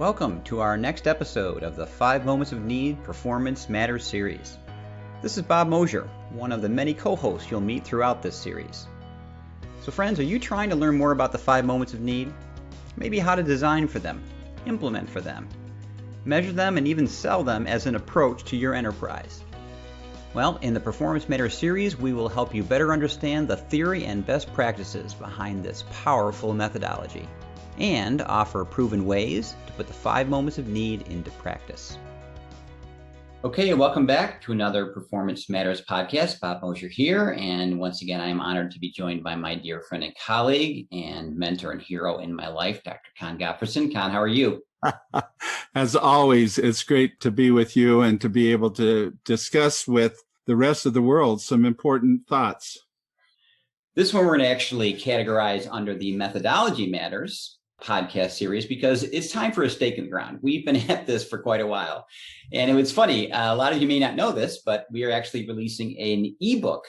Welcome to our next episode of the 5 Moments of Need Performance Matters series. This is Bob Mosier, one of the many co-hosts you'll meet throughout this series. So friends, are you trying to learn more about the 5 moments of need? Maybe how to design for them, implement for them, measure them, and even sell them as an approach to your enterprise. Well, in the Performance Matters series, we will help you better understand the theory and best practices behind this powerful methodology, and offer proven ways to put the 5 moments of need into practice. Okay, welcome back to another Performance Matters podcast. Bob Mosier here, and once again, I am honored to be joined by my dear friend and colleague and mentor and hero in my life, Dr. Con Gottfredson. Con, how are you? As always, it's great to be with you and to be able to discuss with the rest of the world some important thoughts. This one we're going to actually categorize under the Methodology Matters podcast series because it's time for a stake in the ground. We've been at this for quite a while. And it's funny, a lot of you may not know this, but we are actually releasing an ebook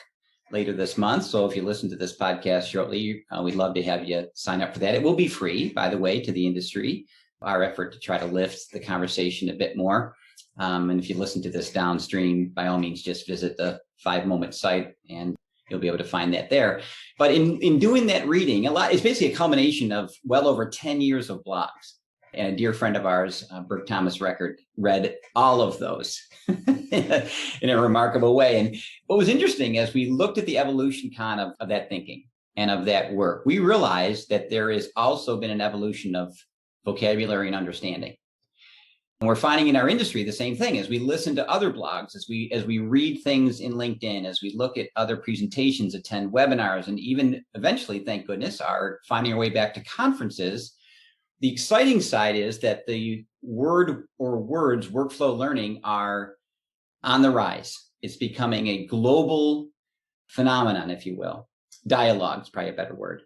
later this month. So if you listen to this podcast shortly, we'd love to have you sign up for that. It will be free, by the way, to the industry. Our effort to try to lift the conversation a bit more. And if you listen to this downstream, by all means, just visit the 5 Moment site and you'll be able to find that there. But in doing that reading, it's basically a culmination of well over 10 years of blogs. And a dear friend of ours, Burke Thomas Record, read all of those in a remarkable way. And what was interesting as we looked at the evolution, Con, of that thinking and of that work, we realized that there has also been an evolution of vocabulary and understanding. And we're finding in our industry the same thing as we listen to other blogs, as we read things in LinkedIn, as we look at other presentations, attend webinars, and even eventually, thank goodness, are finding our way back to conferences. The exciting side is that the words workflow learning are on the rise. It's becoming a global phenomenon, if you will. Dialogue is probably a better word.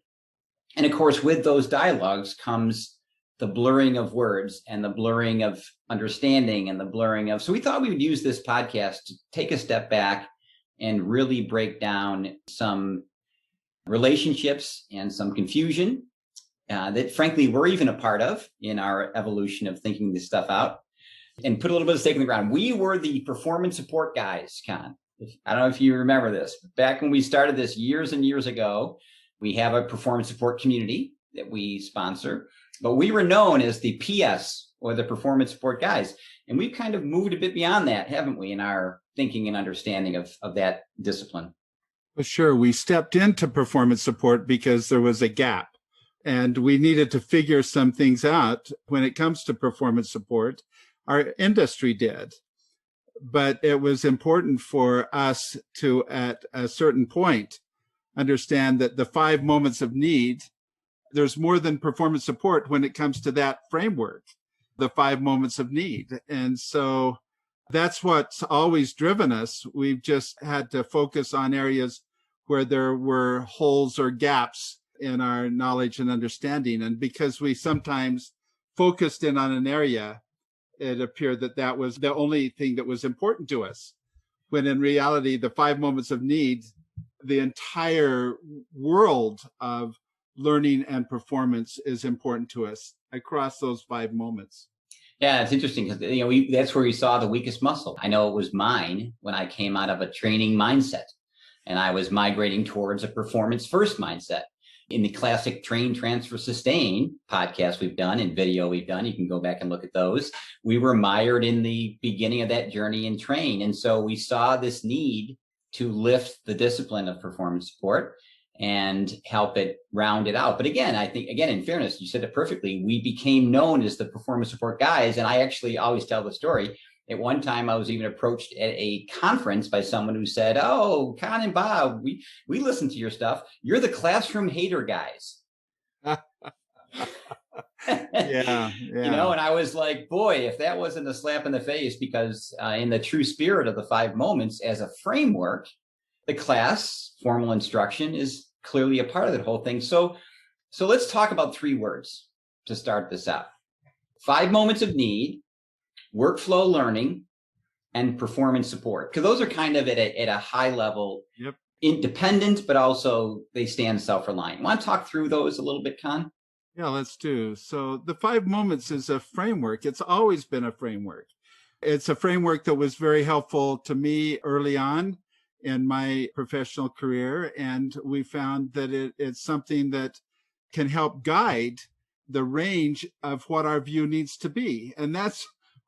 And of course, with those dialogues comes the blurring of words and the blurring of understanding and the blurring of, so we thought we would use this podcast to take a step back and really break down some relationships and some confusion that frankly we're even a part of in our evolution of thinking this stuff out, and put a little bit of stake in the ground. We were the performance support guys, Con. I don't know if you remember this, but back when we started this years and years ago, we have a performance support community that we sponsor. But we were known as the PS, or the performance support guys. And we've kind of moved a bit beyond that, haven't we, in our thinking and understanding of that discipline? Well, sure. We stepped into performance support because there was a gap and we needed to figure some things out when it comes to performance support. Our industry did. But it was important for us to, at a certain point, understand that the 5 moments of need, there's more than performance support when it comes to that framework, the 5 moments of need. And so that's what's always driven us. We've just had to focus on areas where there were holes or gaps in our knowledge and understanding. And because we sometimes focused in on an area, it appeared that that was the only thing that was important to us, when in reality, the 5 moments of need, the entire world of learning and performance is important to us across those 5 moments. Yeah, it's interesting because that's where we saw the weakest muscle. I know it was mine when I came out of a training mindset and I was migrating towards a performance first mindset. In the classic Train, Transfer, Sustain podcast we've done and video we've done, you can go back and look at those. We were mired in the beginning of that journey in train. And so we saw this need to lift the discipline of performance support and help it round it out. But again, I think, in fairness, you said it perfectly. We became known as the performance support guys. And I actually always tell the story. At one time, I was even approached at a conference by someone who said, "Oh, Con and Bob, we listen to your stuff. You're the classroom hater guys." Yeah. And I was like, boy, if that wasn't a slap in the face, because in the true spirit of the 5 moments as a framework, the class formal instruction is clearly a part of that whole thing. So let's talk about 3 words to start this out. 5 moments of need, workflow learning, and performance support. Because those are kind of at a high level, independent, but also they stand self-reliant. Want to talk through those a little bit, Con? Yeah, let's do. So the 5 moments is a framework. It's always been a framework. It's a framework that was very helpful to me early on in my professional career. And we found that it's something that can help guide the range of what our view needs to be. And that's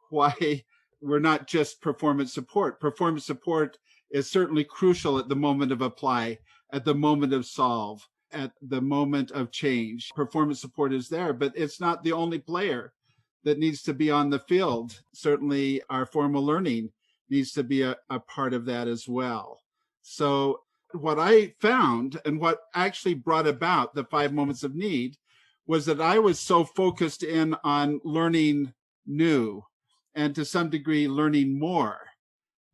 why we're not just performance support. Performance support is certainly crucial at the moment of apply, at the moment of solve, at the moment of change. Performance support is there, but it's not the only player that needs to be on the field. Certainly, our formal learning needs to be a part of that as well. So, what I found and what actually brought about the 5 moments of need was that I was so focused in on learning new and to some degree learning more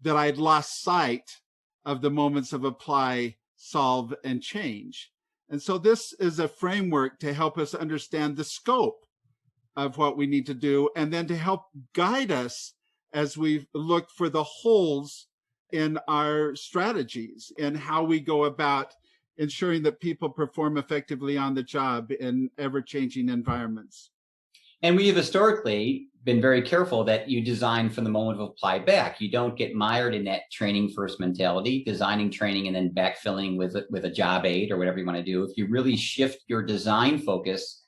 that I'd lost sight of the moments of apply, solve, and change. And so this is a framework to help us understand the scope of what we need to do, and then to help guide us as we look for the holes in our strategies and how we go about ensuring that people perform effectively on the job in ever-changing environments. And we have historically been very careful that you design from the moment of apply back. You don't get mired in that training first mentality, designing training and then backfilling with a job aid or whatever you want to do. If you really shift your design focus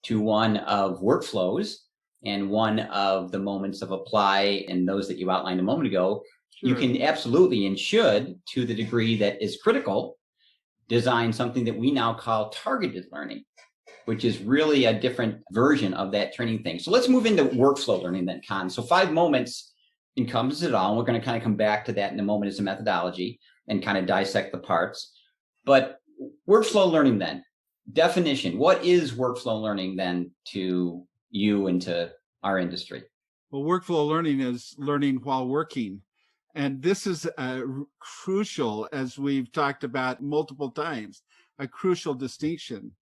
to one of workflows and one of the moments of apply and those that you outlined a moment ago, Sure. You can absolutely and should, to the degree that is critical, design something that we now call targeted learning, which is really a different version of that training thing. So let's move into workflow learning then, Con. So 5 moments encompasses it all. And we're going to kind of come back to that in a moment as a methodology and kind of dissect the parts. But workflow learning then, definition. What is workflow learning then to you and to our industry? Well, workflow learning is learning while working. And this is crucial, as we've talked about multiple times, a crucial distinction.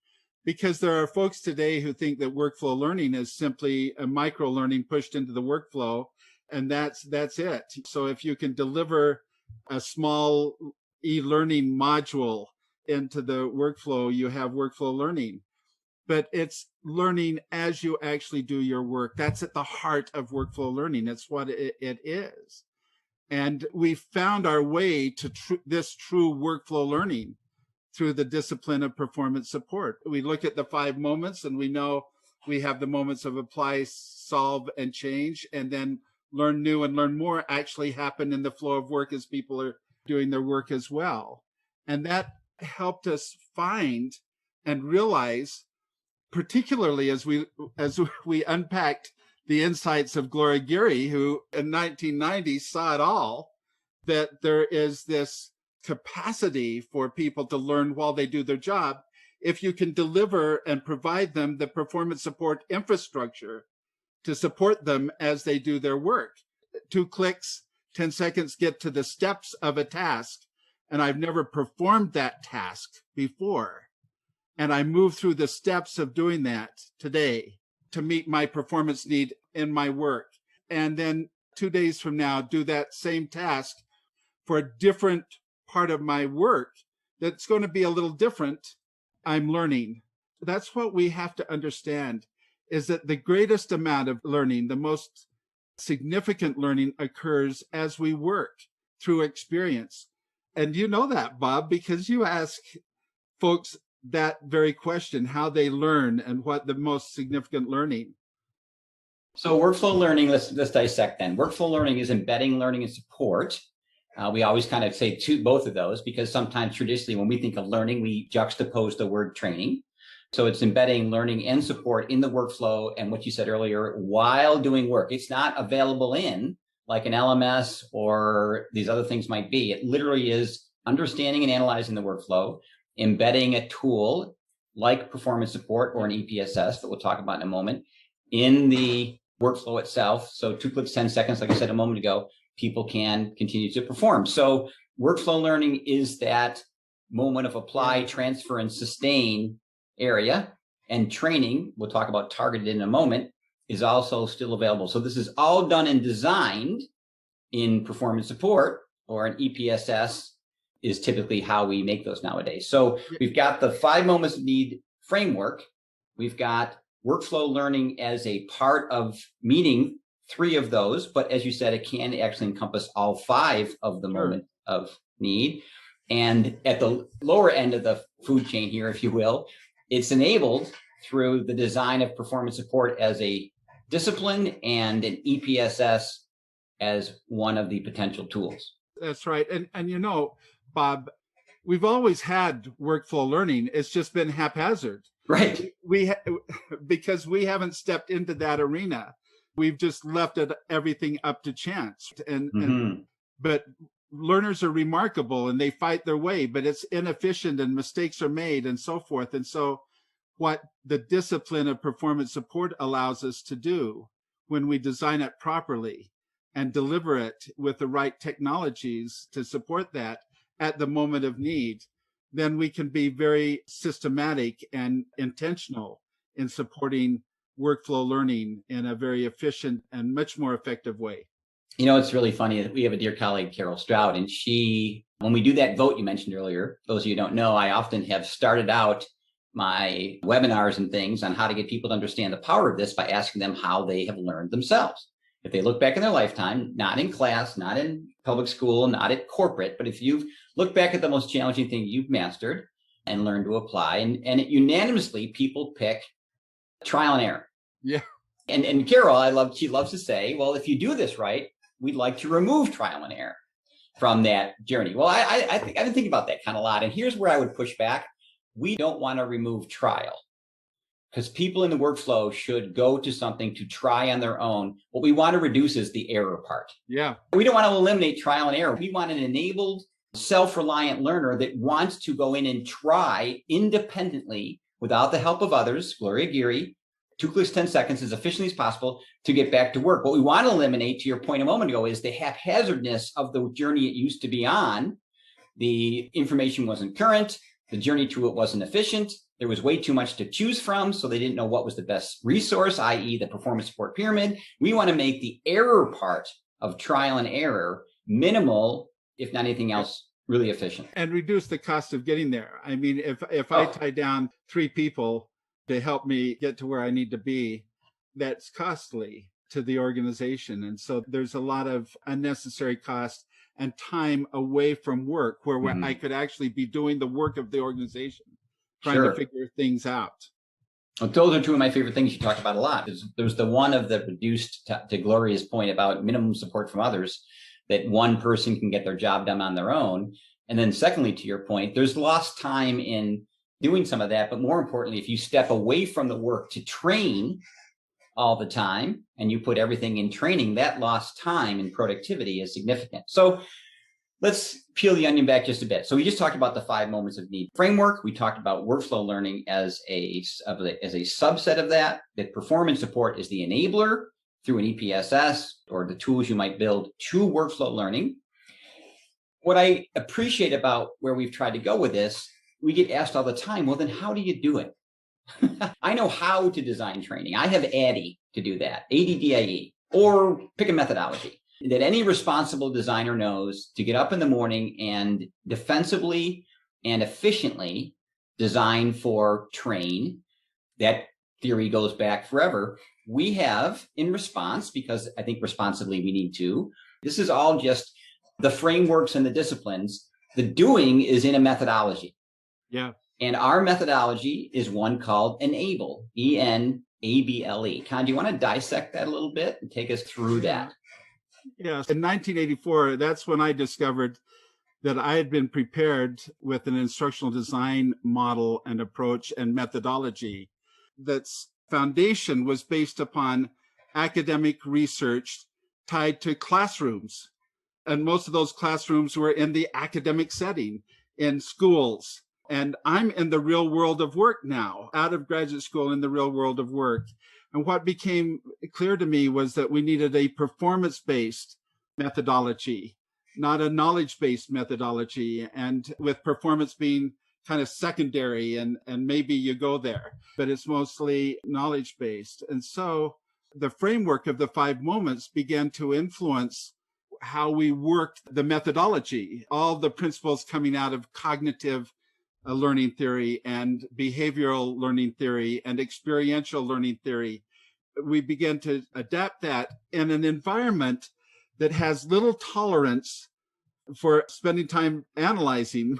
Because there are folks today who think that workflow learning is simply a micro learning pushed into the workflow, and that's it. So if you can deliver a small e-learning module into the workflow, you have workflow learning. But it's learning as you actually do your work. That's at the heart of workflow learning. It's what it is. And we found our way to this true workflow learning through the discipline of performance support. We look at the 5 moments and we know we have the moments of apply, solve, and change, and then learn new and learn more actually happen in the flow of work as people are doing their work as well. And that helped us find and realize, particularly as we unpacked the insights of Gloria Geary, who in 1990 saw it all, that there is this capacity for people to learn while they do their job if you can deliver and provide them the performance support infrastructure to support them as they do their work. 2 clicks, 10 seconds get to the steps of a task, and I've never performed that task before. And I move through the steps of doing that today to meet my performance need in my work. And then 2 days from now, do that same task for a different part of my work that's going to be a little different. I'm learning. That's what we have to understand, is that the greatest amount of learning, the most significant learning, occurs as we work through experience. And you know that, Bob, because you ask folks that very question, how they learn and what the most significant learning. So workflow learning, let's dissect then. Workflow learning is embedding learning and support. We always kind of say both of those because sometimes traditionally when we think of learning, we juxtapose the word training. So it's embedding learning and support in the workflow and what you said earlier, while doing work. It's not available in like an LMS or these other things might be. It literally is understanding and analyzing the workflow, embedding a tool like performance support or an EPSS that we'll talk about in a moment in the workflow itself. So 2 clicks, 10 seconds, like I said a moment ago, people can continue to perform. So workflow learning is that moment of apply, transfer, and sustain area. And training, we'll talk about targeted in a moment, is also still available. So this is all done and designed in performance support, or an EPSS is typically how we make those nowadays. So we've got the 5 moments of need framework. We've got workflow learning as a part of meeting three of those, but as you said, it can actually encompass all five of the Sure. moment of need. And at the lower end of the food chain here, if you will, it's enabled through the design of performance support as a discipline and an EPSS as one of the potential tools. That's right. And you know, Bob, we've always had workflow learning. It's just been haphazard. Right. Because we haven't stepped into that arena. We've just left everything up to chance. But learners are remarkable and they fight their way, but it's inefficient and mistakes are made and so forth. And so what the discipline of performance support allows us to do when we design it properly and deliver it with the right technologies to support that at the moment of need, then we can be very systematic and intentional in supporting workflow learning in a very efficient and much more effective way. You know, it's really funny. We have a dear colleague, Carol Stroud, and when we do that vote you mentioned earlier, those of you who don't know, I often have started out my webinars and things on how to get people to understand the power of this by asking them how they have learned themselves. If they look back in their lifetime, not in class, not in public school, not at corporate, but if you've looked back at the most challenging thing you've mastered and learned to apply, and unanimously people pick trial and error. Yeah. And Carol, she loves to say, well, if you do this right, we'd like to remove trial and error from that journey. Well, I think I've been thinking about that kind of a lot. And here's where I would push back. We don't want to remove trial because people in the workflow should go to something to try on their own. What we want to reduce is the error part. Yeah. We don't want to eliminate trial and error. We want an enabled, self-reliant learner that wants to go in and try independently without the help of others, Gloria Geary, 2 clicks, 10 seconds, as efficiently as possible to get back to work. What we want to eliminate, to your point a moment ago, is the haphazardness of the journey it used to be on. The information wasn't current. The journey to it wasn't efficient. There was way too much to choose from, so they didn't know what was the best resource, i.e. the performance support pyramid. We want to make the error part of trial and error minimal, if not anything else, really efficient. And reduce the cost of getting there. I mean, if I tie down 3 people to help me get to where I need to be, that's costly to the organization. And so there's a lot of unnecessary cost and time away from work where I could actually be doing the work of the organization, trying to figure things out. Well, those are 2 of my favorite things you talk about a lot. There's the one of the reduced, to Gloria's point about minimum support from others, that one person can get their job done on their own. And then secondly, to your point, there's lost time in doing some of that. But more importantly, if you step away from the work to train all the time and you put everything in training, that lost time and productivity is significant. So let's peel the onion back just a bit. So we just talked about the 5 moments of need framework. We talked about workflow learning as a subset of that performance support is the enabler through an EPSS or the tools you might build to workflow learning. What I appreciate about where we've tried to go with this, we get asked all the time, well, then how do you do it? I know how to design training. I have ADDIE to do that, ADDIE, or pick a methodology that any responsible designer knows to get up in the morning and defensively and efficiently design for train. That theory goes back forever. We have in response, because I think responsibly we need to, this is all just the frameworks and the disciplines. The doing is in a methodology. Yeah. And our methodology is one called ENABLE, ENABLE. Con, do you want to dissect that a little bit and take us through that? Yes. In 1984, that's when I discovered that I had been prepared with an instructional design model and approach and methodology that's foundation was based upon academic research tied to classrooms. And most of those classrooms were in the academic setting, in schools. And I'm in the real world of work now, out of graduate school in the real world of work. And what became clear to me was that we needed a performance-based methodology, not a knowledge-based methodology. And with performance being kind of secondary and maybe you go there, but it's mostly knowledge-based. And so the framework of the 5 moments began to influence how we worked the methodology, all the principles coming out of cognitive learning theory and behavioral learning theory and experiential learning theory. We begin to adapt that in an environment that has little tolerance for spending time analyzing.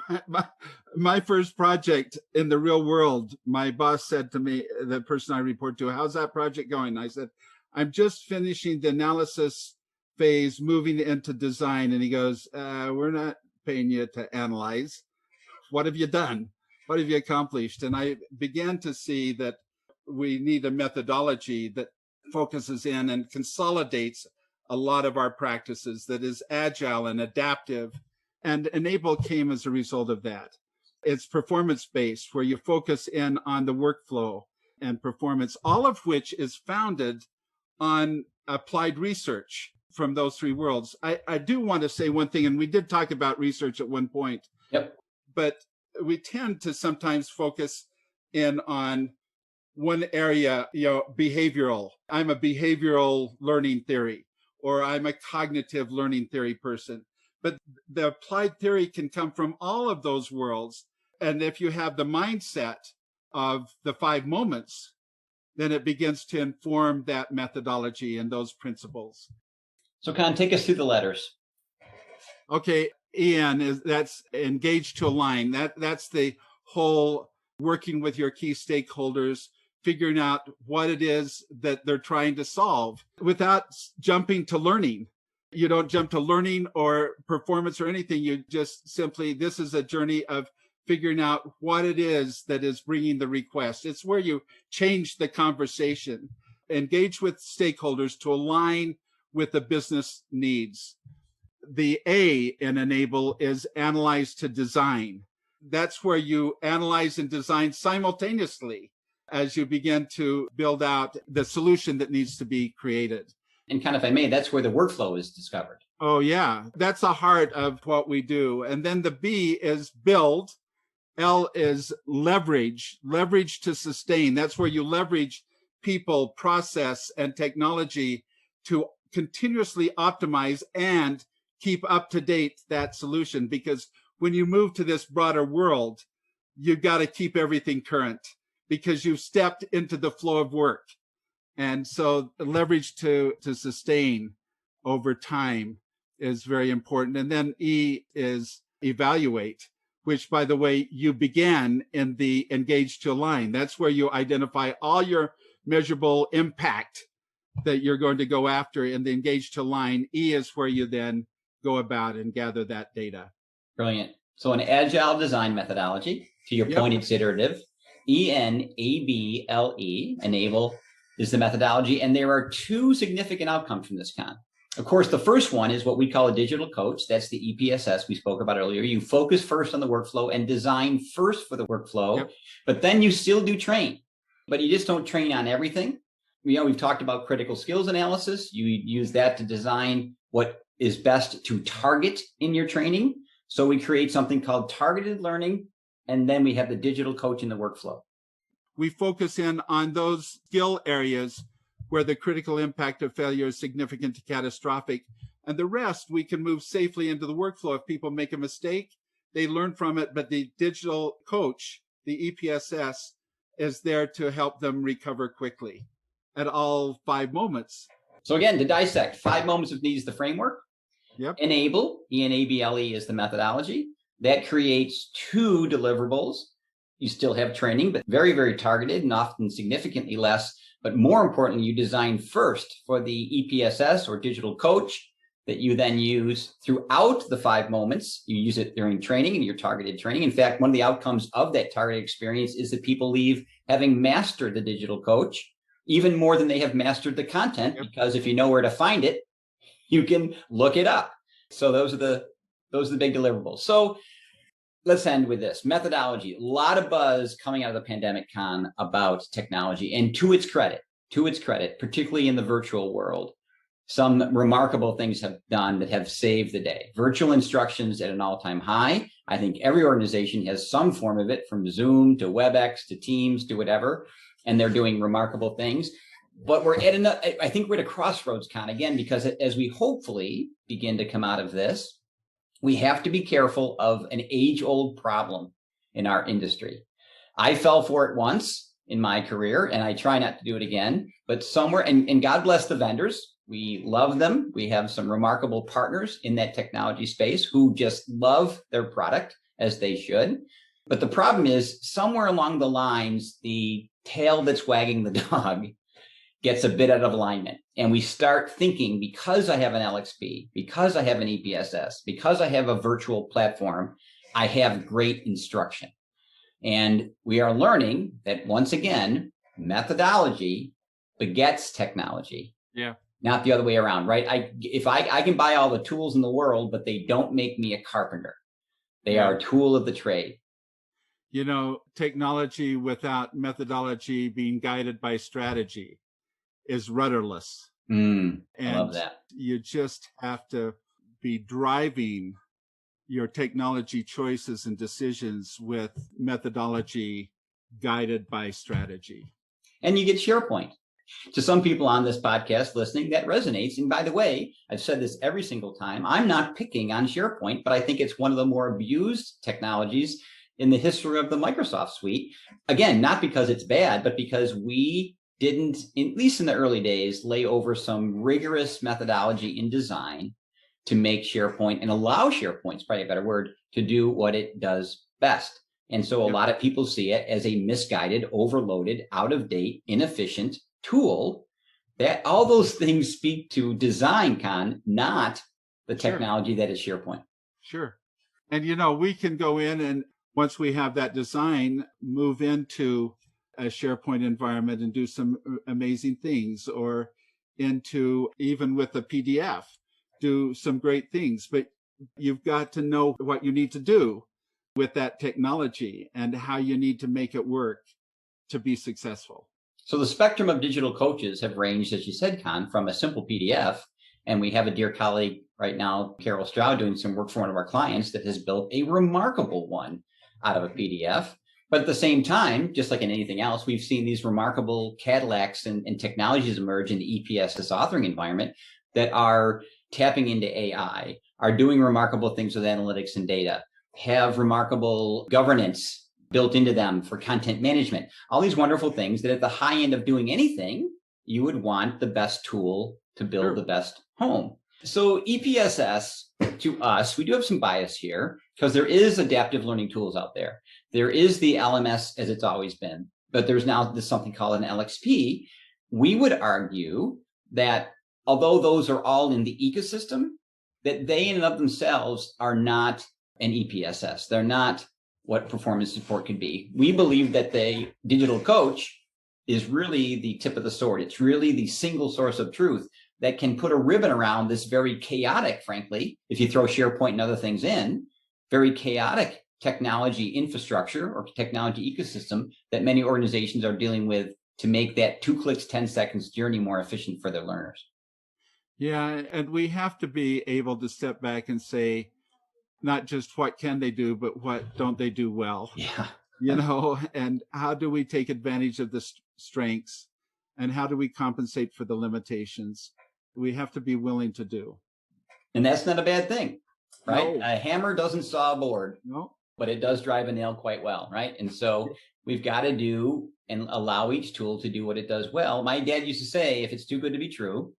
My first project in the real world, my boss said to me, the person I report to, how's that project going? I said, I'm just finishing the analysis phase, moving into design. And he goes, we're not paying you to analyze. What have you done? What have you accomplished? And I began to see that we need a methodology that focuses in and consolidates a lot of our practices, that is agile and adaptive. And Enable came as a result of that. It's performance-based, where you focus in on the workflow and performance, all of which is founded on applied research from those three worlds. I do want to say one thing, and we did talk about research at one point. Yep. But we tend to sometimes focus in on one area, behavioral. I'm a behavioral learning theory, or I'm a cognitive learning theory person. But the applied theory can come from all of those worlds. And if you have the mindset of the 5 moments, then it begins to inform that methodology and those principles. So Con, take us through the letters. Okay, that's engage to align. That's the whole working with your key stakeholders, figuring out what it is that they're trying to solve without jumping to learning. You don't jump to learning or performance or anything. You just simply, this is a journey of figuring out what it is that is bringing the request. It's where you change the conversation, engage with stakeholders to align with the business needs. The A in Enable is analyze to design. That's where you analyze and design simultaneously as you begin to build out the solution that needs to be created. And kind of, if I may, that's where the workflow is discovered. Oh, yeah. That's the heart of what we do. And then the B is build. L is leverage to sustain. That's where you leverage people, process, and technology to continuously optimize and keep up to date that solution. Because when you move to this broader world, you've got to keep everything current because you've stepped into the flow of work. And so leverage to sustain over time is very important. And then E is evaluate, which, by the way, you began in the engage to align. That's where you identify all your measurable impact that you're going to go after in the engage to align. E is where you then go about and gather that data. Brilliant. So an agile design methodology, to your point, it's iterative. ENABLE, enable, is the methodology. And there are 2 significant outcomes from this, Con. Of course, the first one is what we call a digital coach. That's the EPSS we spoke about earlier. You focus first on the workflow and design first for the workflow, but then you still do train. But you just don't train on everything. We've talked about critical skills analysis. You use that to design what is best to target in your training. So we create something called targeted learning, and then we have the digital coach in the workflow. We focus in on those skill areas where the critical impact of failure is significant to catastrophic. And the rest, we can move safely into the workflow. If people make a mistake, they learn from it, but the digital coach, the EPSS, is there to help them recover quickly at all 5 moments. So again, to dissect, 5 moments of needs, the framework. Enable, ENABLE, is the methodology. That creates 2 deliverables. You still have training, but very, very targeted and often significantly less. But more importantly, you design first for the EPSS or digital coach that you then use throughout the 5 moments. You use it during training and your targeted training. In fact, one of the outcomes of that targeted experience is that people leave having mastered the digital coach even more than they have mastered the content, because if you know where to find it, you can look it up. So those are the big deliverables. So let's end with this methodology. A lot of buzz coming out of the pandemic, Con, about technology, and to its credit, particularly in the virtual world, some remarkable things have done that have saved the day. Virtual instructions at an all-time high. I think every organization has some form of it, from Zoom to WebEx to Teams to whatever, and they're doing remarkable things. But I think we're at a crossroads, Con, again, because as we hopefully begin to come out of this, we have to be careful of an age-old problem. in our industry. I fell for it once in my career, and I try not to do it again, but somewhere, and God bless the vendors. We love them. We have some remarkable partners in that technology space who just love their product, as they should. But the problem is, somewhere along the lines, the tail that's wagging the dog gets a bit out of alignment. And we start thinking, because I have an LXP, because I have an EPSS, because I have a virtual platform, I have great instruction. And we are learning that, once again, methodology begets technology. Yeah. Not the other way around, right? I can buy all the tools in the world, but they don't make me a carpenter. They are a tool of the trade. You know, technology without methodology being guided by strategy is rudderless. I And love that. you just have to be driving your technology choices and decisions with methodology guided by strategy. And you get SharePoint. To some people on this podcast listening, that resonates. And by the way, I've said this every single time, I'm not picking on SharePoint, but I think it's one of the more abused technologies in the history of the Microsoft suite. Again, not because it's bad, but because we didn't, at least in the early days, lay over some rigorous methodology in design to make SharePoint and allow SharePoint's probably a better word to do what it does best. And so a lot of people see it as a misguided, overloaded, out of date, inefficient tool. That all those things speak to design, not the technology that is SharePoint. Sure. And, you know, we can go in and once we have that design, move into a SharePoint environment and do some amazing things, or into, even with a PDF, do some great things. But you've got to know what you need to do with that technology and how you need to make it work to be successful. So the spectrum of digital coaches have ranged, as you said, Con, from a simple PDF. And we have a dear colleague right now, Carol Stroud, doing some work for one of our clients that has built a remarkable one out of a PDF. But at the same time, just like in anything else, we've seen these remarkable Cadillacs and technologies emerge in the EPSS authoring environment that are tapping into AI, are doing remarkable things with analytics and data, have remarkable governance built into them for content management, all these wonderful things that at the high end of doing anything, you would want the best tool to build the best home. So EPSS, to us, we do have some bias here because there is adaptive learning tools out there. There is the LMS as it's always been, but there's now this something called an LXP. We would argue that although those are all in the ecosystem, that they in and of themselves are not an EPSS. They're not what performance support could be. We believe that the digital coach is really the tip of the sword. It's really the single source of truth that can put a ribbon around this very chaotic, frankly, if you throw SharePoint and other things in, very chaotic technology infrastructure or technology ecosystem that many organizations are dealing with to make that 2 clicks, 10 seconds journey more efficient for their learners. Yeah, and we have to be able to step back and say, not just what can they do, but what don't they do well? Yeah. You know, and how do we take advantage of the strengths and how do we compensate for the limitations? We have to be willing to do. And that's not a bad thing, right? No. A hammer doesn't saw a board, No. but it does drive a nail quite well, right? And so we've got to do and allow each tool to do what it does well. My dad used to say, if it's too good to be true,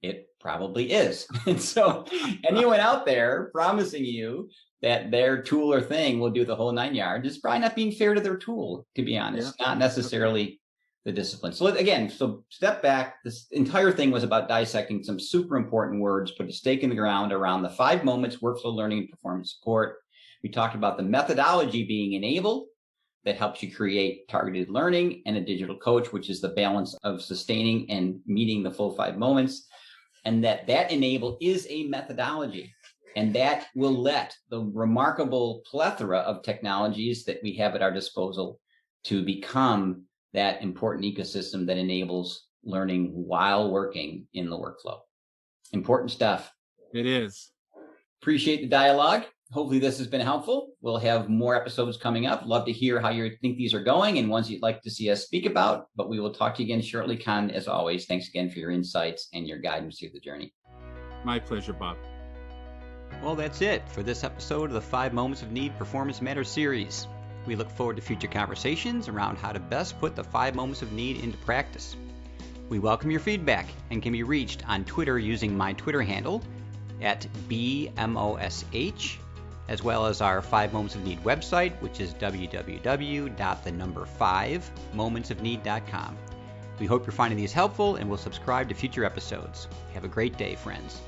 it probably is. And so anyone out there promising you that their tool or thing will do the whole 9 yards is probably not being fair to their tool, to be honest, not necessarily the discipline. So again, so step back. This entire thing was about dissecting some super important words, put a stake in the ground around the 5 moments, workflow learning and performance support. We talked about the methodology being enabled that helps you create targeted learning, and a digital coach, which is the balance of sustaining and meeting the full 5 moments. And that enable is a methodology, and that will let the remarkable plethora of technologies that we have at our disposal to become that important ecosystem that enables learning while working in the workflow. Important stuff. It is. Appreciate the dialogue. Hopefully this has been helpful. We'll have more episodes coming up. Love to hear how you think these are going and ones you'd like to see us speak about, but we will talk to you again shortly. Con, as always, thanks again for your insights and your guidance through the journey. My pleasure, Bob. Well, that's it for this episode of the 5 Moments of Need Performance Matters series. We look forward to future conversations around how to best put the 5 moments of need into practice. We welcome your feedback and can be reached on Twitter using my Twitter handle at BMOSH, as well as our 5 Moments of Need website, which is www.5momentsofneed.com. We hope you're finding these helpful and will subscribe to future episodes. Have a great day, friends.